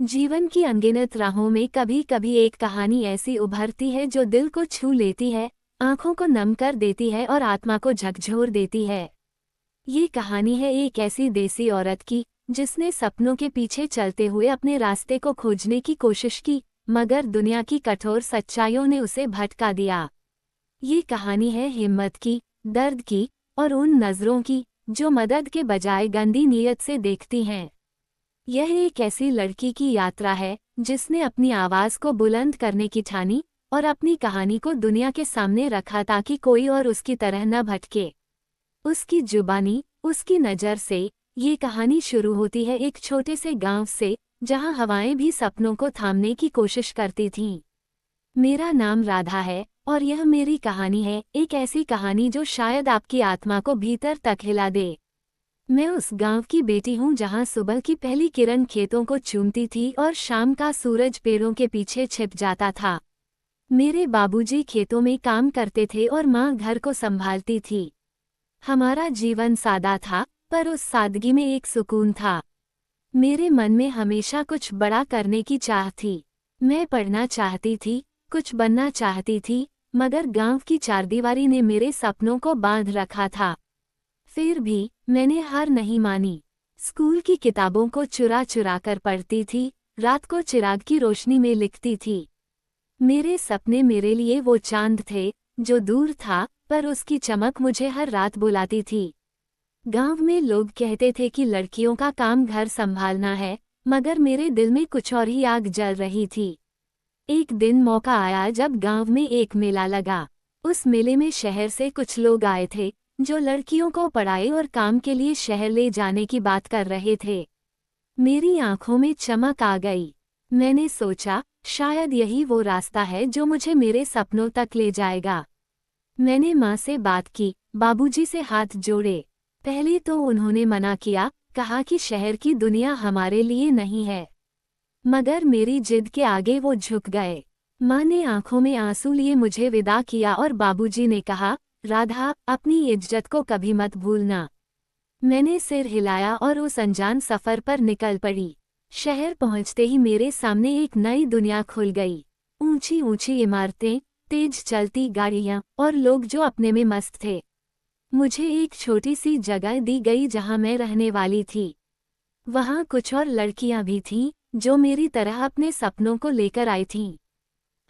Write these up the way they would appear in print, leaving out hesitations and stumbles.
जीवन की अनगिनत राहों में कभी कभी एक कहानी ऐसी उभरती है जो दिल को छू लेती है, आंखों को नम कर देती है और आत्मा को झकझोर देती है। ये कहानी है एक ऐसी देसी औरत की जिसने सपनों के पीछे चलते हुए अपने रास्ते को खोजने की कोशिश की, मगर दुनिया की कठोर सच्चाइयों ने उसे भटका दिया। ये कहानी है हिम्मत की, दर्द की और उन नज़रों की जो मदद के बजाय गंदी नीयत से देखती हैं। यह एक ऐसी लड़की की यात्रा है जिसने अपनी आवाज़ को बुलंद करने की ठानी और अपनी कहानी को दुनिया के सामने रखा ताकि कोई और उसकी तरह न भटके। उसकी जुबानी, उसकी नज़र से ये कहानी शुरू होती है एक छोटे से गांव से, जहां हवाएं भी सपनों को थामने की कोशिश करती थीं। मेरा नाम राधा है और यह मेरी कहानी है, एक ऐसी कहानी जो शायद आपकी आत्मा को भीतर तक हिला दे। मैं उस गांव की बेटी हूँ जहाँ सुबह की पहली किरण खेतों को चूमती थी और शाम का सूरज पेड़ों के पीछे छिप जाता था। मेरे बाबूजी खेतों में काम करते थे और माँ घर को संभालती थी। हमारा जीवन सादा था, पर उस सादगी में एक सुकून था। मेरे मन में हमेशा कुछ बड़ा करने की चाह थी। मैं पढ़ना चाहती थी, कुछ बनना चाहती थी, मगर गांव की चारदीवारी ने मेरे सपनों को बांध रखा था। फिर भी मैंने हार नहीं मानी। स्कूल की किताबों को चुरा चुरा कर पढ़ती थी, रात को चिराग की रोशनी में लिखती थी। मेरे सपने मेरे लिए वो चांद थे जो दूर था, पर उसकी चमक मुझे हर रात बुलाती थी। गांव में लोग कहते थे कि लड़कियों का काम घर संभालना है, मगर मेरे दिल में कुछ और ही आग जल रही थी। एक दिन मौका आया जब गांव में एक मेला लगा। उस मेले में शहर से कुछ लोग आए थे जो लड़कियों को पढ़ाई और काम के लिए शहर ले जाने की बात कर रहे थे। मेरी आंखों में चमक आ गई। मैंने सोचा, शायद यही वो रास्ता है जो मुझे मेरे सपनों तक ले जाएगा। मैंने माँ से बात की, बाबूजी से हाथ जोड़े। पहले तो उन्होंने मना किया, कहा कि शहर की दुनिया हमारे लिए नहीं है। मगर मेरी जिद के आगे वो झुक गए। माँ ने आंखों में आंसू लिए मुझे विदा किया और बाबूजी ने कहा, राधा, अपनी इज्जत को कभी मत भूलना। मैंने सिर हिलाया और उस अनजान सफर पर निकल पड़ी। शहर पहुंचते ही मेरे सामने एक नई दुनिया खुल गई। ऊंची ऊंची इमारतें, तेज चलती गाड़ियां और लोग जो अपने में मस्त थे। मुझे एक छोटी सी जगह दी गई जहां मैं रहने वाली थी। वहां कुछ और लड़कियां भी थीं जो मेरी तरह अपने सपनों को लेकर आई थीं।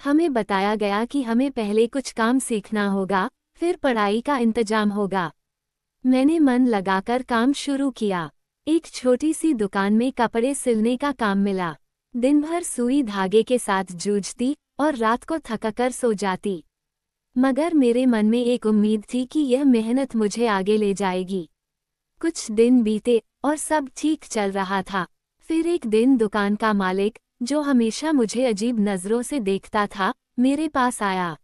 हमें बताया गया कि हमें पहले कुछ काम सीखना होगा, फिर पढ़ाई का इंतजाम होगा। मैंने मन लगाकर काम शुरू किया। एक छोटी सी दुकान में कपड़े सिलने का काम मिला। दिन भर सुई धागे के साथ जूझती और रात को थककर सो जाती। मगर मेरे मन में एक उम्मीद थी कि यह मेहनत मुझे आगे ले जाएगी। कुछ दिन बीते और सब ठीक चल रहा था। फिर एक दिन दुकान का मालिक, जो हमेशा मुझे अजीब नज़रों से देखता था, मेरे पास आया।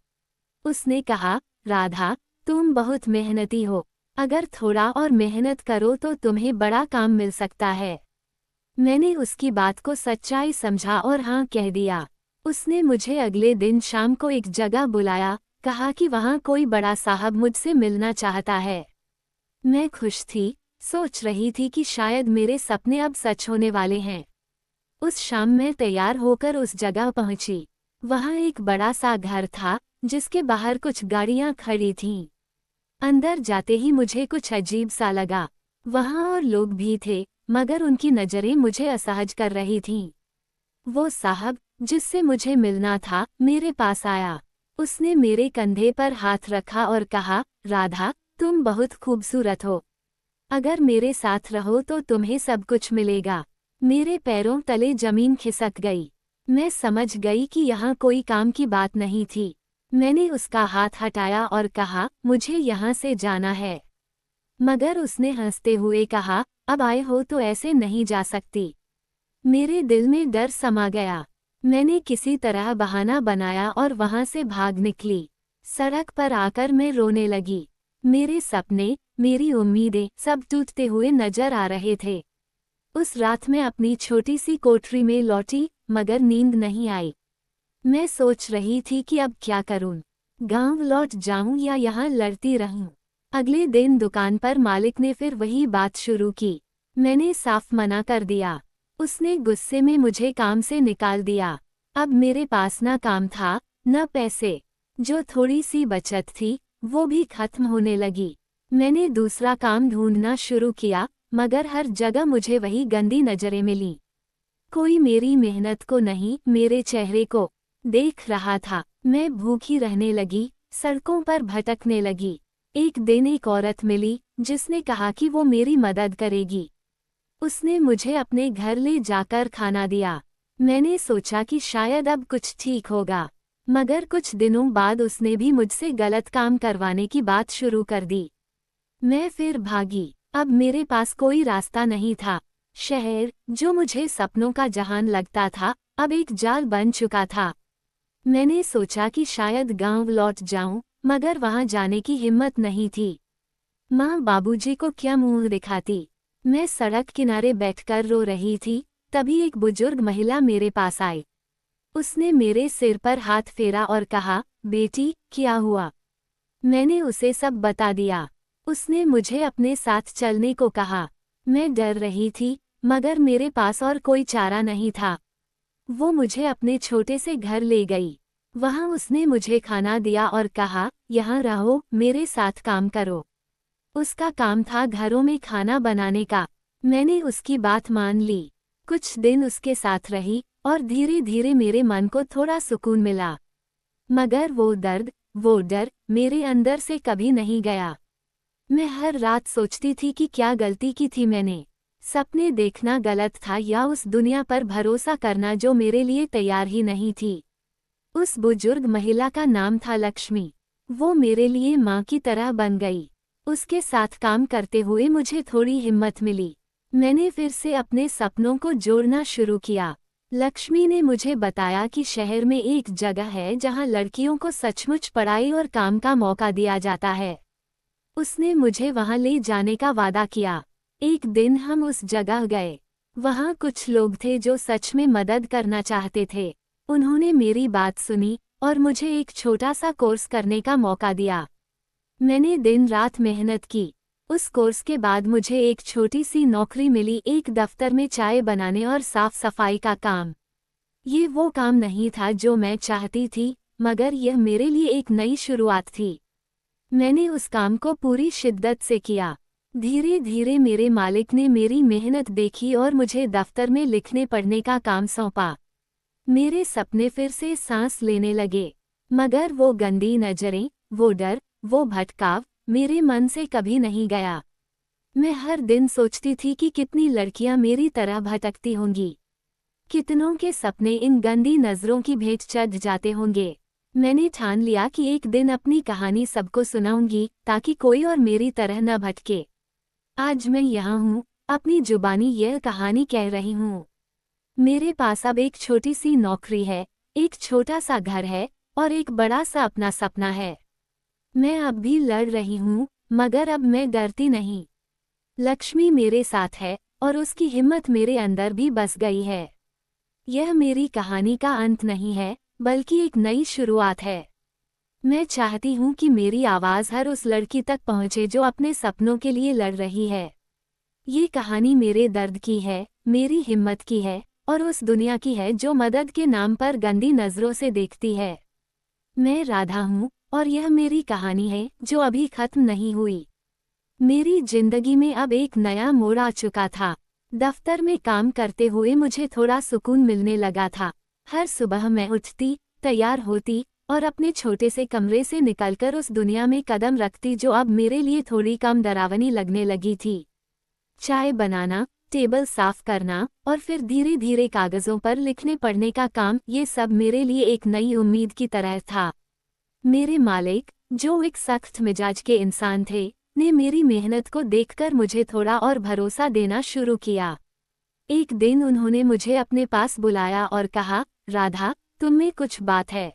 उसने कहा, राधा, तुम बहुत मेहनती हो। अगर थोड़ा और मेहनत करो तो तुम्हें बड़ा काम मिल सकता है। मैंने उसकी बात को सच्चाई समझा और हाँ कह दिया। उसने मुझे अगले दिन शाम को एक जगह बुलाया, कहा कि वहाँ कोई बड़ा साहब मुझसे मिलना चाहता है। मैं खुश थी, सोच रही थी कि शायद मेरे सपने अब सच होने वाले हैं। उस शाम मैं तैयार होकर उस जगह पहुंची। वहाँ एक बड़ा सा घर था जिसके बाहर कुछ गाड़ियां खड़ी थीं। अंदर जाते ही मुझे कुछ अजीब सा लगा। वहाँ और लोग भी थे, मगर उनकी नज़रें मुझे असहज कर रही थीं। वो साहब जिससे मुझे मिलना था मेरे पास आया। उसने मेरे कंधे पर हाथ रखा और कहा, राधा, तुम बहुत खूबसूरत हो। अगर मेरे साथ रहो तो तुम्हें सब कुछ मिलेगा। मेरे पैरों तले जमीन खिसक गई। मैं समझ गई कि यहाँ कोई काम की बात नहीं थी। मैंने उसका हाथ हटाया और कहा, मुझे यहाँ से जाना है। मगर उसने हंसते हुए कहा, अब आए हो तो ऐसे नहीं जा सकती। मेरे दिल में डर समा गया। मैंने किसी तरह बहाना बनाया और वहाँ से भाग निकली। सड़क पर आकर मैं रोने लगी। मेरे सपने, मेरी उम्मीदें सब टूटते हुए नजर आ रहे थे। उस रात मैं अपनी छोटी सी कोठरी में लौटी, मगर नींद नहीं आई। मैं सोच रही थी कि अब क्या करूं, गांव लौट जाऊं या यहाँ लड़ती रहूं। अगले दिन दुकान पर मालिक ने फिर वही बात शुरू की। मैंने साफ मना कर दिया। उसने गुस्से में मुझे काम से निकाल दिया। अब मेरे पास न काम था न पैसे। जो थोड़ी सी बचत थी वो भी खत्म होने लगी। मैंने दूसरा काम ढूंढना शुरू किया, मगर हर जगह मुझे वही गंदी नजरें मिली। कोई मेरी मेहनत को नहीं, मेरे चेहरे को देख रहा था। मैं भूखी रहने लगी, सड़कों पर भटकने लगी। एक दिन एक औरत मिली जिसने कहा कि वो मेरी मदद करेगी। उसने मुझे अपने घर ले जाकर खाना दिया। मैंने सोचा कि शायद अब कुछ ठीक होगा, मगर कुछ दिनों बाद उसने भी मुझसे गलत काम करवाने की बात शुरू कर दी। मैं फिर भागी। अब मेरे पास कोई रास्ता नहीं था। शहर, जो मुझे सपनों का जहान लगता था, अब एक जाल बन चुका था। मैंने सोचा कि शायद गांव लौट जाऊं, मगर वहां जाने की हिम्मत नहीं थी। माँ बाबूजी को क्या मुंह दिखाती। मैं सड़क किनारे बैठकर रो रही थी, तभी एक बुजुर्ग महिला मेरे पास आई। उसने मेरे सिर पर हाथ फेरा और कहा, बेटी, क्या हुआ? मैंने उसे सब बता दिया। उसने मुझे अपने साथ चलने को कहा। मैं डर रही थी, मगर मेरे पास और कोई चारा नहीं था। वो मुझे अपने छोटे से घर ले गई। वहां उसने मुझे खाना दिया और कहा, यहाँ रहो, मेरे साथ काम करो। उसका काम था घरों में खाना बनाने का। मैंने उसकी बात मान ली। कुछ दिन उसके साथ रही और धीरे धीरे मेरे मन को थोड़ा सुकून मिला। मगर वो दर्द, वो डर मेरे अंदर से कभी नहीं गया। मैं हर रात सोचती थी कि क्या गलती की थी मैंने। सपने देखना गलत था या उस दुनिया पर भरोसा करना जो मेरे लिए तैयार ही नहीं थी। उस बुजुर्ग महिला का नाम था लक्ष्मी। वो मेरे लिए माँ की तरह बन गई। उसके साथ काम करते हुए मुझे थोड़ी हिम्मत मिली। मैंने फिर से अपने सपनों को जोड़ना शुरू किया। लक्ष्मी ने मुझे बताया कि शहर में एक जगह है जहां लड़कियों को सचमुच पढ़ाई और काम का मौका दिया जाता है। उसने मुझे वहां ले जाने का वादा किया। एक दिन हम उस जगह गए। वहां कुछ लोग थे जो सच में मदद करना चाहते थे। उन्होंने मेरी बात सुनी और मुझे एक छोटा सा कोर्स करने का मौका दिया। मैंने दिन रात मेहनत की। उस कोर्स के बाद मुझे एक छोटी सी नौकरी मिली, एक दफ्तर में चाय बनाने और साफ सफाई का काम। ये वो काम नहीं था जो मैं चाहती थी, मगर यह मेरे लिए एक नई शुरुआत थी। मैंने उस काम को पूरी शिद्दत से किया। धीरे धीरे मेरे मालिक ने मेरी मेहनत देखी और मुझे दफ्तर में लिखने पढ़ने का काम सौंपा। मेरे सपने फिर से सांस लेने लगे, मगर वो गंदी नजरें, वो डर, वो भटकाव मेरे मन से कभी नहीं गया। मैं हर दिन सोचती थी कि कितनी लड़कियां मेरी तरह भटकती होंगी। कितनों के सपने इन गंदी नजरों की भेंट चढ़ जाते होंगे। मैंने ठान लिया कि एक दिन अपनी कहानी सबको सुनाऊंगी, ताकि कोई और मेरी तरह न भटके। आज मैं यहाँ हूँ, अपनी जुबानी यह कहानी कह रही हूँ। मेरे पास अब एक छोटी सी नौकरी है, एक छोटा सा घर है और एक बड़ा सा अपना सपना है। मैं अब भी लड़ रही हूँ, मगर अब मैं डरती नहीं। लक्ष्मी मेरे साथ है और उसकी हिम्मत मेरे अंदर भी बस गई है। यह मेरी कहानी का अंत नहीं है, बल्कि एक नई शुरुआत है। मैं चाहती हूँ कि मेरी आवाज़ हर उस लड़की तक पहुँचे जो अपने सपनों के लिए लड़ रही है। ये कहानी मेरे दर्द की है, मेरी हिम्मत की है और उस दुनिया की है जो मदद के नाम पर गंदी नज़रों से देखती है। मैं राधा हूँ और यह मेरी कहानी है जो अभी खत्म नहीं हुई। मेरी जिंदगी में अब एक नया मोड़ आ चुका था। दफ्तर में काम करते हुए मुझे थोड़ा सुकून मिलने लगा था। हर सुबह मैं उठती, तैयार होती और अपने छोटे से कमरे से निकलकर उस दुनिया में कदम रखती जो अब मेरे लिए थोड़ी कम डरावनी लगने लगी थी। चाय बनाना, टेबल साफ करना और फिर धीरे धीरे कागजों पर लिखने पढ़ने का काम, ये सब मेरे लिए एक नई उम्मीद की तरह था। मेरे मालिक, जो एक सख्त मिजाज के इंसान थे, ने मेरी मेहनत को देखकर मुझे थोड़ा और भरोसा देना शुरू किया। एक दिन उन्होंने मुझे अपने पास बुलाया और कहा, राधा, तुम में कुछ बात है।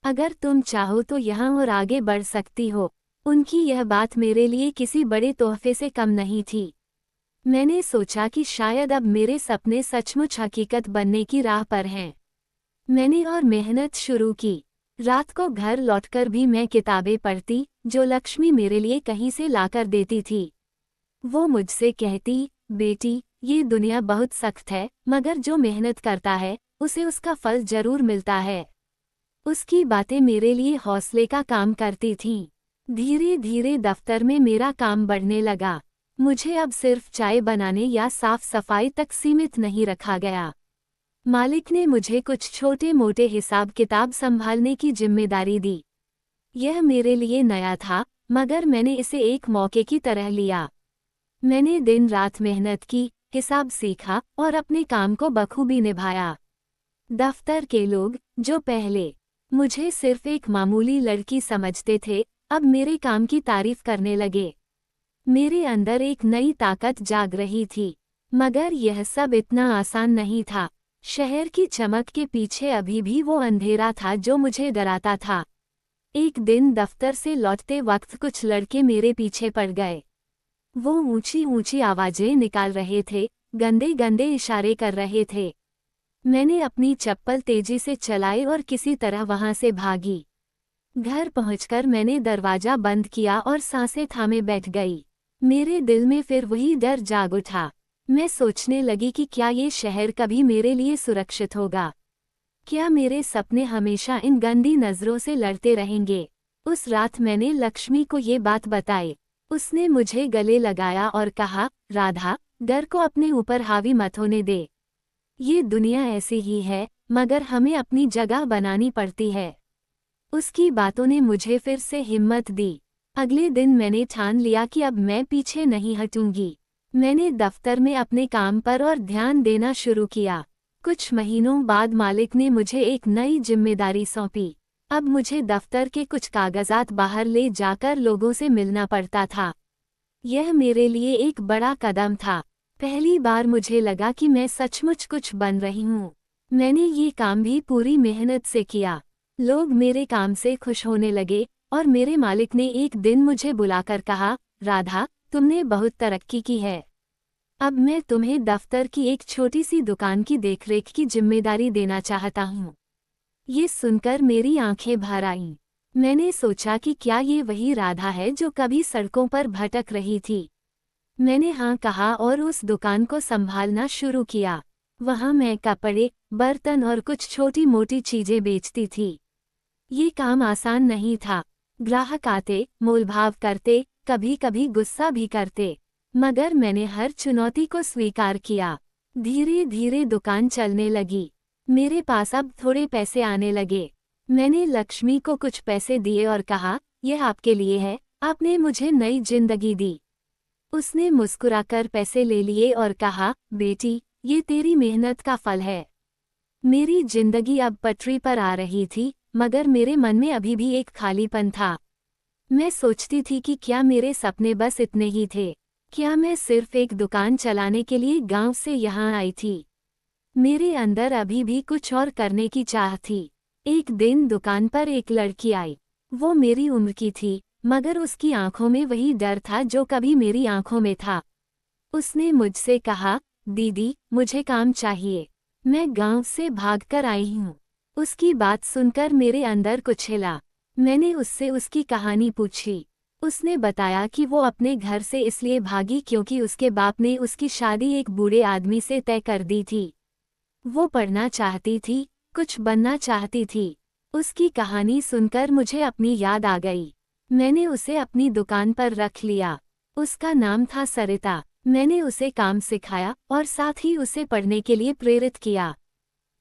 अगर तुम चाहो तो यहाँ और आगे बढ़ सकती हो। उनकी यह बात मेरे लिए किसी बड़े तोहफे से कम नहीं थी। मैंने सोचा कि शायद अब मेरे सपने सचमुच हकीकत बनने की राह पर हैं। मैंने और मेहनत शुरू की। रात को घर लौटकर भी मैं किताबें पढ़ती, जो लक्ष्मी मेरे लिए कहीं से लाकर देती थी। वो मुझसे कहती, बेटी, ये दुनिया बहुत सख्त है, मगर जो मेहनत करता है उसे उसका फल जरूर मिलता है। उसकी बातें मेरे लिए हौसले का काम करती थीं। धीरे धीरे दफ्तर में मेरा काम बढ़ने लगा। मुझे अब सिर्फ चाय बनाने या साफ सफाई तक सीमित नहीं रखा गया। मालिक ने मुझे कुछ छोटे मोटे हिसाब किताब संभालने की जिम्मेदारी दी। यह मेरे लिए नया था, मगर मैंने इसे एक मौके की तरह लिया। मैंने दिन रात मेहनत की, हिसाब सीखा और अपने काम को बखूबी निभाया। दफ्तर के लोग, जो पहले मुझे सिर्फ एक मामूली लड़की समझते थे, अब मेरे काम की तारीफ करने लगे। मेरे अंदर एक नई ताकत जाग रही थी, मगर यह सब इतना आसान नहीं था। शहर की चमक के पीछे अभी भी वो अंधेरा था जो मुझे डराता था। एक दिन दफ्तर से लौटते वक्त कुछ लड़के मेरे पीछे पड़ गए। वो ऊंची ऊंची आवाजें निकाल रहे थे, गंदे गंदे इशारे कर रहे थे। मैंने अपनी चप्पल तेजी से चलाई और किसी तरह वहां से भागी। घर पहुंचकर मैंने दरवाजा बंद किया और सांसें थामे बैठ गई। मेरे दिल में फिर वही डर जाग उठा। मैं सोचने लगी कि क्या ये शहर कभी मेरे लिए सुरक्षित होगा? क्या मेरे सपने हमेशा इन गंदी नजरों से लड़ते रहेंगे? उस रात मैंने लक्ष्मी को ये बात बताई। उसने मुझे गले लगाया और कहा, राधा, डर को अपने ऊपर हावी मत होने दे। ये दुनिया ऐसी ही है, मगर हमें अपनी जगह बनानी पड़ती है। उसकी बातों ने मुझे फिर से हिम्मत दी। अगले दिन मैंने ठान लिया कि अब मैं पीछे नहीं हटूंगी। मैंने दफ्तर में अपने काम पर और ध्यान देना शुरू किया। कुछ महीनों बाद मालिक ने मुझे एक नई जिम्मेदारी सौंपी। अब मुझे दफ्तर के कुछ कागजात बाहर ले जाकर लोगों से मिलना पड़ता था। यह मेरे लिए एक बड़ा कदम था। पहली बार मुझे लगा कि मैं सचमुच कुछ बन रही हूँ। मैंने ये काम भी पूरी मेहनत से किया। लोग मेरे काम से खुश होने लगे और मेरे मालिक ने एक दिन मुझे बुलाकर कहा, राधा, तुमने बहुत तरक्की की है। अब मैं तुम्हें दफ्तर की एक छोटी सी दुकान की देखरेख की जिम्मेदारी देना चाहता हूँ। ये सुनकर मेरी आंखें भर आईं। मैंने सोचा कि क्या ये वही राधा है जो कभी सड़कों पर भटक रही थी। मैंने हाँ कहा और उस दुकान को संभालना शुरू किया। वहाँ मैं कपड़े, बर्तन और कुछ छोटी मोटी चीजें बेचती थी। ये काम आसान नहीं था। ग्राहक आते, मोलभाव करते, कभी कभी गुस्सा भी करते, मगर मैंने हर चुनौती को स्वीकार किया। धीरे धीरे दुकान चलने लगी। मेरे पास अब थोड़े पैसे आने लगे। मैंने लक्ष्मी को कुछ पैसे दिए और कहा, यह आपके लिए है, आपने मुझे नई जिंदगी दी। उसने मुस्कुराकर पैसे ले लिए और कहा, बेटी, ये तेरी मेहनत का फल है। मेरी जिंदगी अब पटरी पर आ रही थी, मगर मेरे मन में अभी भी एक खालीपन था। मैं सोचती थी कि क्या मेरे सपने बस इतने ही थे? क्या मैं सिर्फ एक दुकान चलाने के लिए गांव से यहाँ आई थी? मेरे अंदर अभी भी कुछ और करने की चाह थी। एक दिन दुकान पर एक लड़की आई। वो मेरी उम्र की थी, मगर उसकी आंखों में वही डर था जो कभी मेरी आंखों में था। उसने मुझसे कहा, दीदी, मुझे काम चाहिए। मैं गांव से भागकर आई हूँ। उसकी बात सुनकर मेरे अंदर कुछ हिला। मैंने उससे उसकी कहानी पूछी। उसने बताया कि वो अपने घर से इसलिए भागी क्योंकि उसके बाप ने उसकी शादी एक बूढ़े आदमी से तय कर दी थी। वो पढ़ना चाहती थी, कुछ बनना चाहती थी। उसकी कहानी सुनकर मुझे अपनी याद आ गई। मैंने उसे अपनी दुकान पर रख लिया। उसका नाम था सरिता। मैंने उसे काम सिखाया और साथ ही उसे पढ़ने के लिए प्रेरित किया।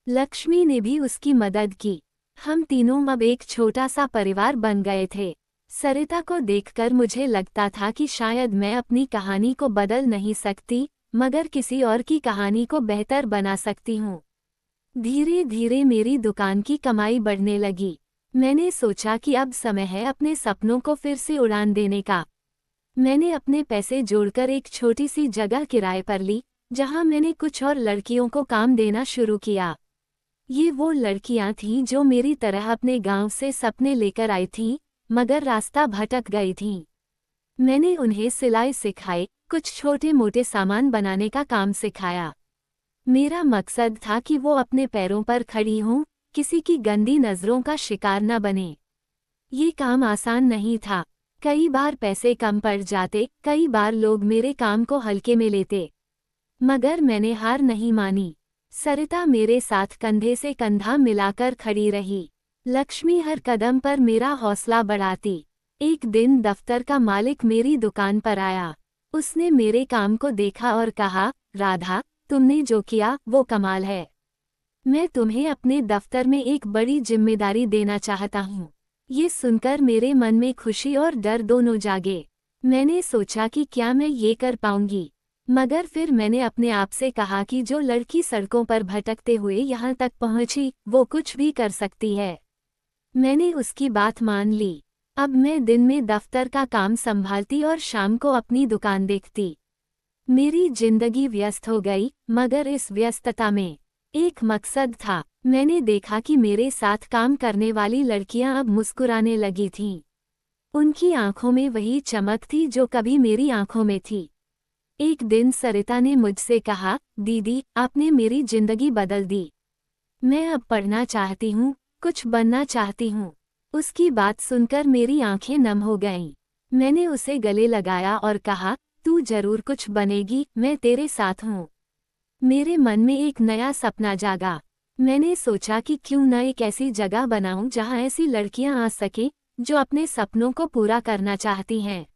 लक्ष्मी ने भी उसकी मदद की। हम तीनों अब एक छोटा सा परिवार बन गए थे। सरिता को देखकर मुझे लगता था कि शायद मैं अपनी कहानी को बदल नहीं सकती, मगर किसी और की कहानी को बेहतर बना सकती हूँ। धीरे धीरे मेरी दुकान की कमाई बढ़ने लगी। मैंने सोचा कि अब समय है अपने सपनों को फिर से उड़ान देने का। मैंने अपने पैसे जोड़कर एक छोटी सी जगह किराए पर ली, जहां मैंने कुछ और लड़कियों को काम देना शुरू किया। ये वो लड़कियां थीं जो मेरी तरह अपने गांव से सपने लेकर आई थीं, मगर रास्ता भटक गई थीं। मैंने उन्हें सिलाई सिखाई, कुछ छोटे मोटे सामान बनाने का काम सिखाया। मेरा मकसद था कि वो अपने पैरों पर खड़ी हों, किसी की गंदी नज़रों का शिकार न बने। ये काम आसान नहीं था। कई बार पैसे कम पड़ जाते, कई बार लोग मेरे काम को हल्के में लेते। मगर मैंने हार नहीं मानी। सरिता मेरे साथ कंधे से कंधा मिलाकर खड़ी रही। लक्ष्मी हर कदम पर मेरा हौसला बढ़ाती। एक दिन दफ्तर का मालिक मेरी दुकान पर आया। उसने मेरे काम को देखा और कहा, राधा, तुमने जो किया वो कमाल है। मैं तुम्हें अपने दफ्तर में एक बड़ी जिम्मेदारी देना चाहता हूँ। ये सुनकर मेरे मन में खुशी और डर दोनों जागे। मैंने सोचा कि क्या मैं ये कर पाऊंगी, मगर फिर मैंने अपने आप से कहा कि जो लड़की सड़कों पर भटकते हुए यहाँ तक पहुँची वो कुछ भी कर सकती है। मैंने उसकी बात मान ली। अब मैं दिन में दफ्तर का काम संभालती और शाम को अपनी दुकान देखती। मेरी जिंदगी व्यस्त हो गई, मगर इस व्यस्तता में एक मकसद था। मैंने देखा कि मेरे साथ काम करने वाली लड़कियां अब मुस्कुराने लगी थीं। उनकी आंखों में वही चमक थी जो कभी मेरी आंखों में थी। एक दिन सरिता ने मुझसे कहा, दीदी, आपने मेरी जिंदगी बदल दी। मैं अब पढ़ना चाहती हूँ, कुछ बनना चाहती हूँ। उसकी बात सुनकर मेरी आंखें नम हो गईं। मैंने उसे गले लगाया और कहा, तू जरूर कुछ बनेगी, मैं तेरे साथ हूँ। मेरे मन में एक नया सपना जागा। मैंने सोचा कि क्यों न एक ऐसी जगह बनाऊं जहां ऐसी लड़कियां आ सकें जो अपने सपनों को पूरा करना चाहती हैं।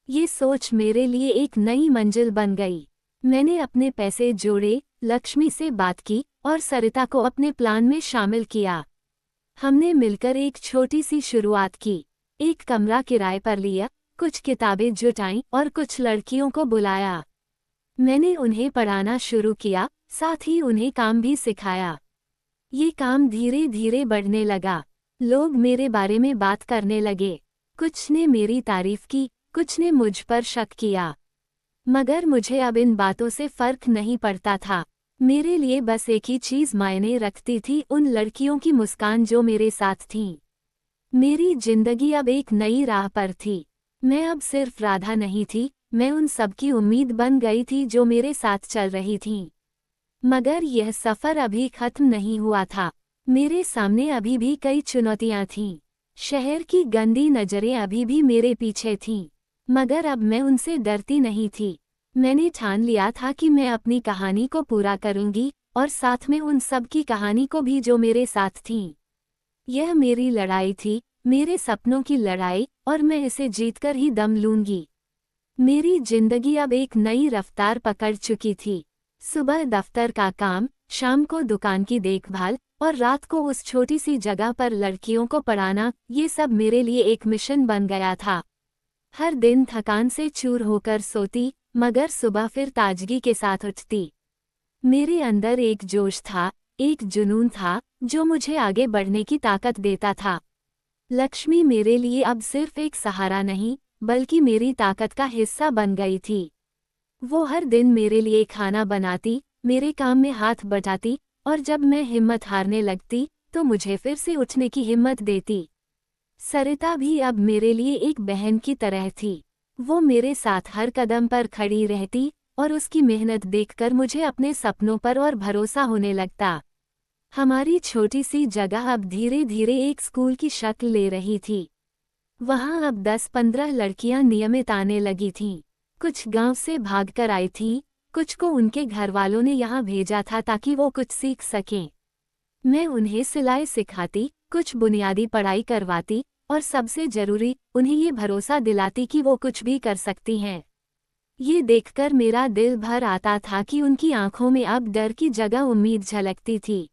ये सोच मेरे लिए एक नई मंजिल बन गई। मैंने अपने पैसे जोड़े, लक्ष्मी से बात की और सरिता को अपने प्लान में शामिल किया। हमने मिलकर एक छोटी सी शुरुआत की। एक कमरा किराए पर लिया, कुछ किताबें जुटाईं और कुछ लड़कियों को बुलाया। मैंने उन्हें पढ़ाना शुरू किया, साथ ही उन्हें काम भी सिखाया। ये काम धीरे धीरे बढ़ने लगा। लोग मेरे बारे में बात करने लगे। कुछ ने मेरी तारीफ की, कुछ ने मुझ पर शक किया। मगर मुझे अब इन बातों से फर्क नहीं पड़ता था। मेरे लिए बस एक ही चीज़ मायने रखती थी, उन लड़कियों की मुस्कान जो मेरे साथ थीं। मेरी जिंदगी अब एक नई राह पर थी। मैं अब सिर्फ राधा नहीं थी, मैं उन सबकी उम्मीद बन गई थी जो मेरे साथ चल रही थीं। मगर यह सफ़र अभी खत्म नहीं हुआ था। मेरे सामने अभी भी कई चुनौतियां थीं। शहर की गंदी नज़रें अभी भी मेरे पीछे थीं, मगर अब मैं उनसे डरती नहीं थी। मैंने ठान लिया था कि मैं अपनी कहानी को पूरा करूंगी और साथ में उन सब की कहानी को भी जो मेरे साथ थीं। यह मेरी लड़ाई थी, मेरे सपनों की लड़ाई, और मैं इसे जीतकर ही दम लूंगी। मेरी जिंदगी अब एक नई रफ्तार पकड़ चुकी थी। सुबह दफ्तर का काम, शाम को दुकान की देखभाल और रात को उस छोटी सी जगह पर लड़कियों को पढ़ाना, ये सब मेरे लिए एक मिशन बन गया था। हर दिन थकान से चूर होकर सोती, मगर सुबह फिर ताजगी के साथ उठती। मेरे अंदर एक जोश था, एक जुनून था, जो मुझे आगे बढ़ने की ताकत देता था। लक्ष्मी मेरे लिए अब सिर्फ एक सहारा नहीं, बल्कि मेरी ताकत का हिस्सा बन गई थी। वो हर दिन मेरे लिए खाना बनाती, मेरे काम में हाथ बटाती, और जब मैं हिम्मत हारने लगती तो मुझे फिर से उठने की हिम्मत देती। सरिता भी अब मेरे लिए एक बहन की तरह थी। वो मेरे साथ हर कदम पर खड़ी रहती और उसकी मेहनत देखकर मुझे अपने सपनों पर और भरोसा होने लगता। हमारी छोटी सी जगह अब धीरे धीरे एक स्कूल की शक्ल ले रही थी। वहाँ अब 10-15 लड़कियां नियमित आने लगी थीं। कुछ गांव से भागकर आई थीं, कुछ को उनके घरवालों ने यहाँ भेजा था ताकि वो कुछ सीख सकें। मैं उन्हें सिलाई सिखाती, कुछ बुनियादी पढ़ाई करवाती और सबसे जरूरी, उन्हें ये भरोसा दिलाती कि वो कुछ भी कर सकती हैं। ये देखकर मेरा दिल भर आता था कि उनकी आंखों में अब डर की जगह उम्मीद झलकती थी।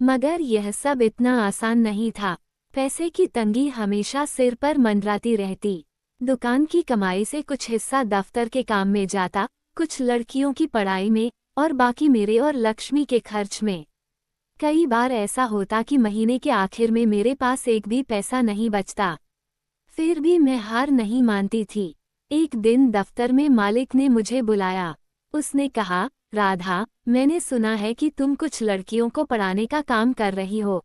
मगर यह सब इतना आसान नहीं था। पैसे की तंगी हमेशा सिर पर मंडराती रहती। दुकान की कमाई से कुछ हिस्सा दफ्तर के काम में जाता, कुछ लड़कियों की पढ़ाई में और बाकी मेरे और लक्ष्मी के खर्च में। कई बार ऐसा होता कि महीने के आखिर में मेरे पास एक भी पैसा नहीं बचता। फिर भी मैं हार नहीं मानती थी। एक दिन दफ्तर में मालिक ने मुझे बुलाया। उसने कहा, राधा, मैंने सुना है कि तुम कुछ लड़कियों को पढ़ाने का काम कर रही हो।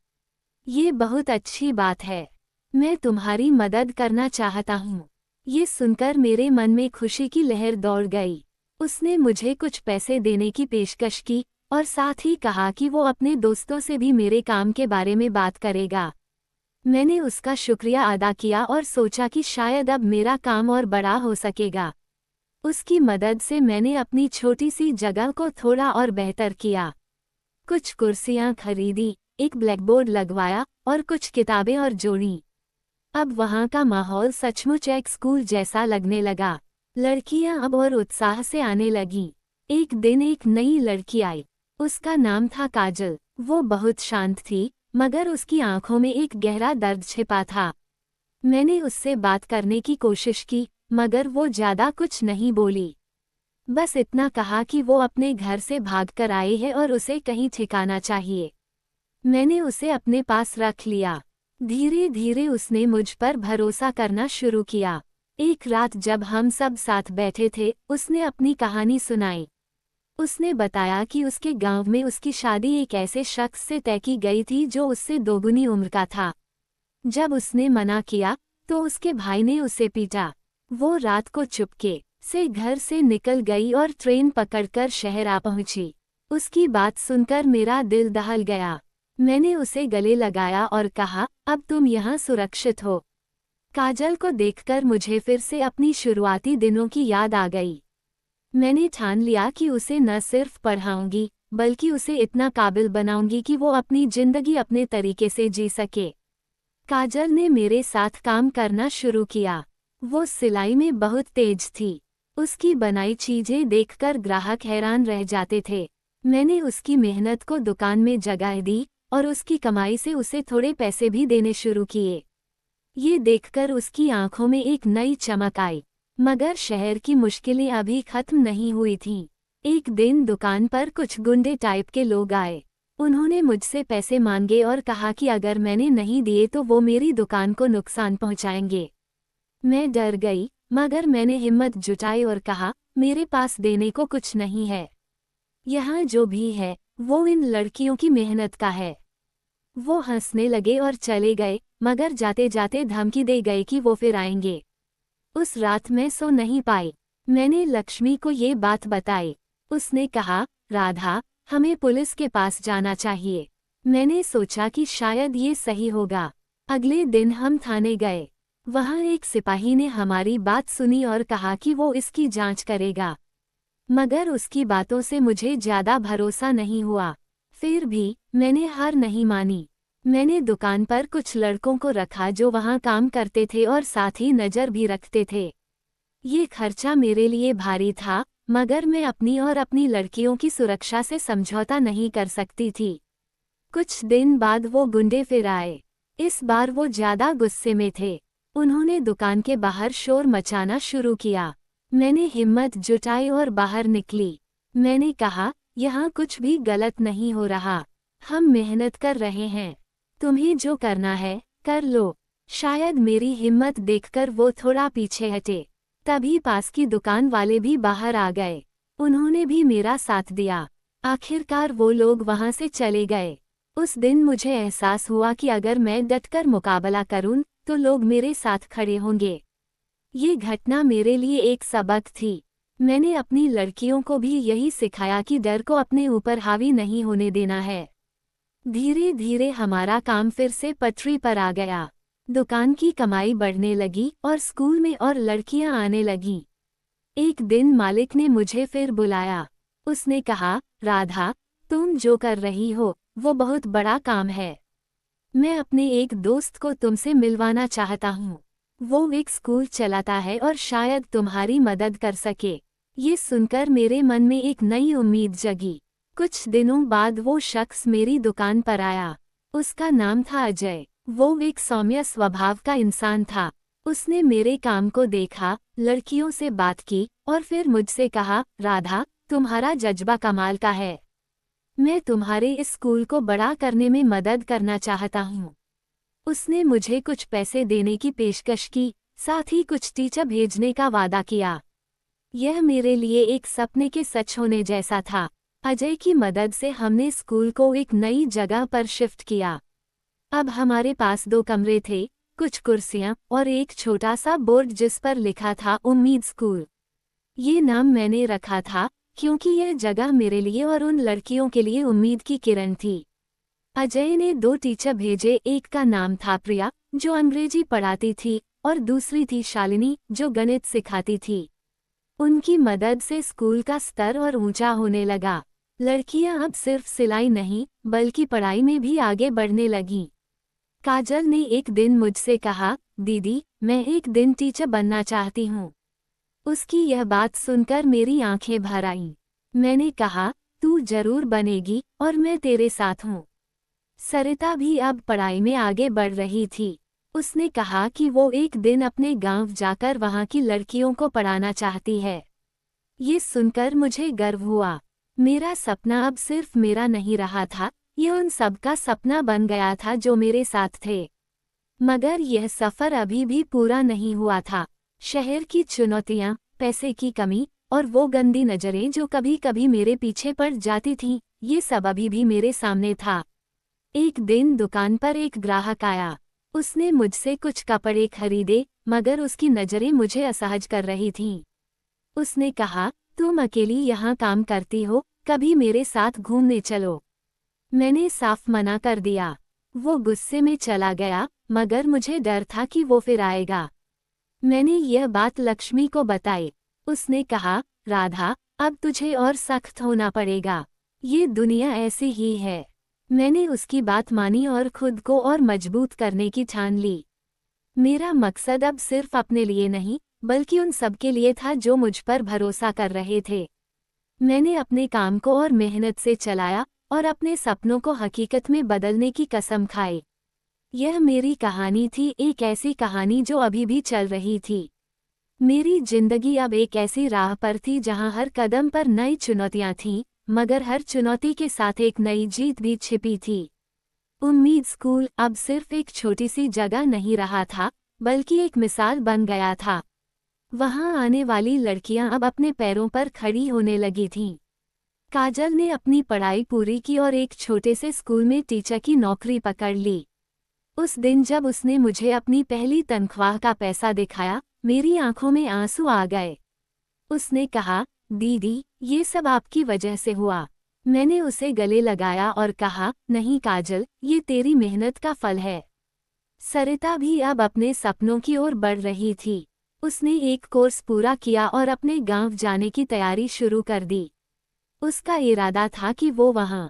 ये बहुत अच्छी बात है। मैं तुम्हारी मदद करना चाहता हूँ। ये सुनकर मेरे मन में खुशी की लहर दौड़ गई। उसने मुझे कुछ पैसे देने की पेशकश की और साथ ही कहा कि वो अपने दोस्तों से भी मेरे काम के बारे में बात करेगा। मैंने उसका शुक्रिया अदा किया और सोचा कि शायद अब मेरा काम और बड़ा हो सकेगा। उसकी मदद से मैंने अपनी छोटी सी जगह को थोड़ा और बेहतर किया। कुछ कुर्सियां खरीदी, एक ब्लैकबोर्ड लगवाया और कुछ किताबें और जोड़ी। अब वहाँ का माहौल सचमुच एक स्कूल जैसा लगने लगा। लड़कियां अब और उत्साह से आने लगीं। एक दिन एक नई लड़की आई। उसका नाम था काजल। वो बहुत शांत थी, मगर उसकी आंखों में एक गहरा दर्द छिपा था। मैंने उससे बात करने की कोशिश की, मगर वो ज्यादा कुछ नहीं बोली। बस इतना कहा कि वो अपने घर से भागकर आई है और उसे कहीं ठिकाना चाहिए। मैंने उसे अपने पास रख लिया। धीरे धीरे उसने मुझ पर भरोसा करना शुरू किया। एक रात जब हम सब साथ बैठे थे, उसने अपनी कहानी सुनाई। उसने बताया कि उसके गांव में उसकी शादी एक ऐसे शख्स से तय की गई थी जो उससे दोगुनी उम्र का था। जब उसने मना किया, तो उसके भाई ने उसे पीटा। वो रात को चुपके से घर से निकल गई और ट्रेन पकड़कर शहर आ पहुंची। उसकी बात सुनकर मेरा दिल दहल गया। मैंने उसे गले लगाया और कहा, अब तुम यहाँ सुरक्षित हो। काजल को देखकर मुझे फिर से अपनी शुरुआती दिनों की याद आ गई। मैंने ठान लिया कि उसे न सिर्फ पढ़ाऊंगी, बल्कि उसे इतना काबिल बनाऊंगी कि वो अपनी जिंदगी अपने तरीके से जी सके। काजल ने मेरे साथ काम करना शुरू किया। वो सिलाई में बहुत तेज थी। उसकी बनाई चीजें देखकर ग्राहक हैरान रह जाते थे। मैंने उसकी मेहनत को दुकान में जगह दी और उसकी कमाई से उसे थोड़े पैसे भी देने शुरू किए। ये देखकर उसकी आंखों में एक नई चमक आई। मगर शहर की मुश्किलें अभी खत्म नहीं हुई थीं। एक दिन दुकान पर कुछ गुंडे टाइप के लोग आए। उन्होंने मुझसे पैसे मांगे और कहा कि अगर मैंने नहीं दिए तो वो मेरी दुकान को नुकसान पहुंचाएंगे। मैं डर गई, मगर मैंने हिम्मत जुटाई और कहा, मेरे पास देने को कुछ नहीं है। यहाँ जो भी है, वो इन लड़कियों की मेहनत का है। वो हंसने लगे और चले गए, मगर जाते जाते धमकी दे गए कि वो फिर आएंगे। उस रात मैं सो नहीं पाई। मैंने लक्ष्मी को ये बात बताई। उसने कहा, राधा, हमें पुलिस के पास जाना चाहिए। मैंने सोचा कि शायद ये सही होगा। अगले दिन हम थाने गए। वहाँ एक सिपाही ने हमारी बात सुनी और कहा कि वो इसकी जांच करेगा। मगर उसकी बातों से मुझे ज्यादा भरोसा नहीं हुआ। फिर भी मैंने हार नहीं मानी। मैंने दुकान पर कुछ लड़कों को रखा जो वहाँ काम करते थे और साथ ही नज़र भी रखते थे। ये खर्चा मेरे लिए भारी था, मगर मैं अपनी और अपनी लड़कियों की सुरक्षा से समझौता नहीं कर सकती थी। कुछ दिन बाद वो गुंडे फिर आए। इस बार वो ज्यादा गुस्से में थे। उन्होंने दुकान के बाहर शोर मचाना शुरू किया। मैंने हिम्मत जुटाई और बाहर निकली। मैंने कहा, यहाँ कुछ भी गलत नहीं हो रहा। हम मेहनत कर रहे हैं। तुम्हें जो करना है, कर लो। शायद मेरी हिम्मत देखकर वो थोड़ा पीछे हटे। तभी पास की दुकान वाले भी बाहर आ गए। उन्होंने भी मेरा साथ दिया। आखिरकार वो लोग वहां से चले गए। उस दिन मुझे एहसास हुआ कि अगर मैं डटकर मुकाबला करूं, तो लोग मेरे साथ खड़े होंगे। ये घटना मेरे लिए एक सबक थी। मैंने अपनी लड़कियों को भी यही सिखाया कि डर को अपने ऊपर हावी नहीं होने देना है। धीरे धीरे हमारा काम फिर से पटरी पर आ गया। दुकान की कमाई बढ़ने लगी और स्कूल में और लड़कियां आने लगीं। एक दिन मालिक ने मुझे फिर बुलाया। उसने कहा, राधा, तुम जो कर रही हो, वो बहुत बड़ा काम है। मैं अपने एक दोस्त को तुमसे मिलवाना चाहता हूँ। वो एक स्कूल चलाता है और शायद तुम्हारी मदद कर सके। ये सुनकर मेरे मन में एक नई उम्मीद जगी। कुछ दिनों बाद वो शख्स मेरी दुकान पर आया। उसका नाम था अजय। वो एक सौम्य स्वभाव का इंसान था। उसने मेरे काम को देखा, लड़कियों से बात की और फिर मुझसे कहा, राधा, तुम्हारा जज्बा कमाल का है। मैं तुम्हारे इस स्कूल को बड़ा करने में मदद करना चाहता हूँ। उसने मुझे कुछ पैसे देने की पेशकश की, साथ ही कुछ टीचर भेजने का वादा किया। यह मेरे लिए एक सपने के सच होने जैसा था। अजय की मदद से हमने स्कूल को एक नई जगह पर शिफ्ट किया। अब हमारे पास 2 कमरे थे, कुछ कुर्सियां और एक छोटा सा बोर्ड जिस पर लिखा था उम्मीद स्कूल। ये नाम मैंने रखा था क्योंकि यह जगह मेरे लिए और उन लड़कियों के लिए उम्मीद की किरण थी। अजय ने 2 टीचर भेजे। एक का नाम था प्रिया, जो अंग्रेजी पढ़ाती थी, और दूसरी थी शालिनी, जो गणित सिखाती थी। उनकी मदद से स्कूल का स्तर और ऊंचा होने लगा। लड़कियां अब सिर्फ सिलाई नहीं बल्कि पढ़ाई में भी आगे बढ़ने लगीं। काजल ने एक दिन मुझसे कहा, दीदी, मैं एक दिन टीचर बनना चाहती हूँ। उसकी यह बात सुनकर मेरी आंखें भर आईं। मैंने कहा, तू जरूर बनेगी और मैं तेरे साथ हूँ। सरिता भी अब पढ़ाई में आगे बढ़ रही थी। उसने कहा कि वो एक दिन अपने गांव जाकर वहां की लड़कियों को पढ़ाना चाहती है। ये सुनकर मुझे गर्व हुआ। मेरा सपना अब सिर्फ मेरा नहीं रहा था, ये उन सबका सपना बन गया था जो मेरे साथ थे। मगर यह सफर अभी भी पूरा नहीं हुआ था। शहर की चुनौतियां, पैसे की कमी और वो गंदी नजरें जो कभी कभी मेरे पीछे पड़ जाती थीं, ये सब अभी भी मेरे सामने था। एक दिन दुकान पर एक ग्राहक आया। उसने मुझसे कुछ कपड़े खरीदे, मगर उसकी नजरें मुझे असहज कर रही थीं। उसने कहा, तुम अकेली यहाँ काम करती हो, कभी मेरे साथ घूमने चलो। मैंने साफ मना कर दिया। वो गुस्से में चला गया, मगर मुझे डर था कि वो फिर आएगा। मैंने यह बात लक्ष्मी को बताई। उसने कहा, राधा, अब तुझे और सख्त होना पड़ेगा। ये दुनिया ऐसी ही है। मैंने उसकी बात मानी और खुद को और मजबूत करने की ठान ली। मेरा मकसद अब सिर्फ अपने लिए नहीं, बल्कि उन सबके लिए था जो मुझ पर भरोसा कर रहे थे। मैंने अपने काम को और मेहनत से चलाया और अपने सपनों को हकीकत में बदलने की कसम खाई। यह मेरी कहानी थी, एक ऐसी कहानी जो अभी भी चल रही थी। मेरी जिंदगी अब एक ऐसी राह पर थी जहां हर कदम पर नई चुनौतियां थीं, मगर हर चुनौती के साथ एक नई जीत भी छिपी थी। उम्मीद स्कूल अब सिर्फ एक छोटी सी जगह नहीं रहा था, बल्कि एक मिसाल बन गया था। वहां आने वाली लड़कियां अब अपने पैरों पर खड़ी होने लगी थीं। काजल ने अपनी पढ़ाई पूरी की और एक छोटे से स्कूल में टीचर की नौकरी पकड़ ली। उस दिन जब उसने मुझे अपनी पहली तनख्वाह का पैसा दिखाया, मेरी आंखों में आंसू आ गए। उसने कहा, दीदी, ये सब आपकी वजह से हुआ। मैंने उसे गले लगाया और कहा, नहीं काजल, ये तेरी मेहनत का फल है। सरिता भी अब अपने सपनों की ओर बढ़ रही थी। उसने एक कोर्स पूरा किया और अपने गांव जाने की तैयारी शुरू कर दी। उसका इरादा था कि वो वहां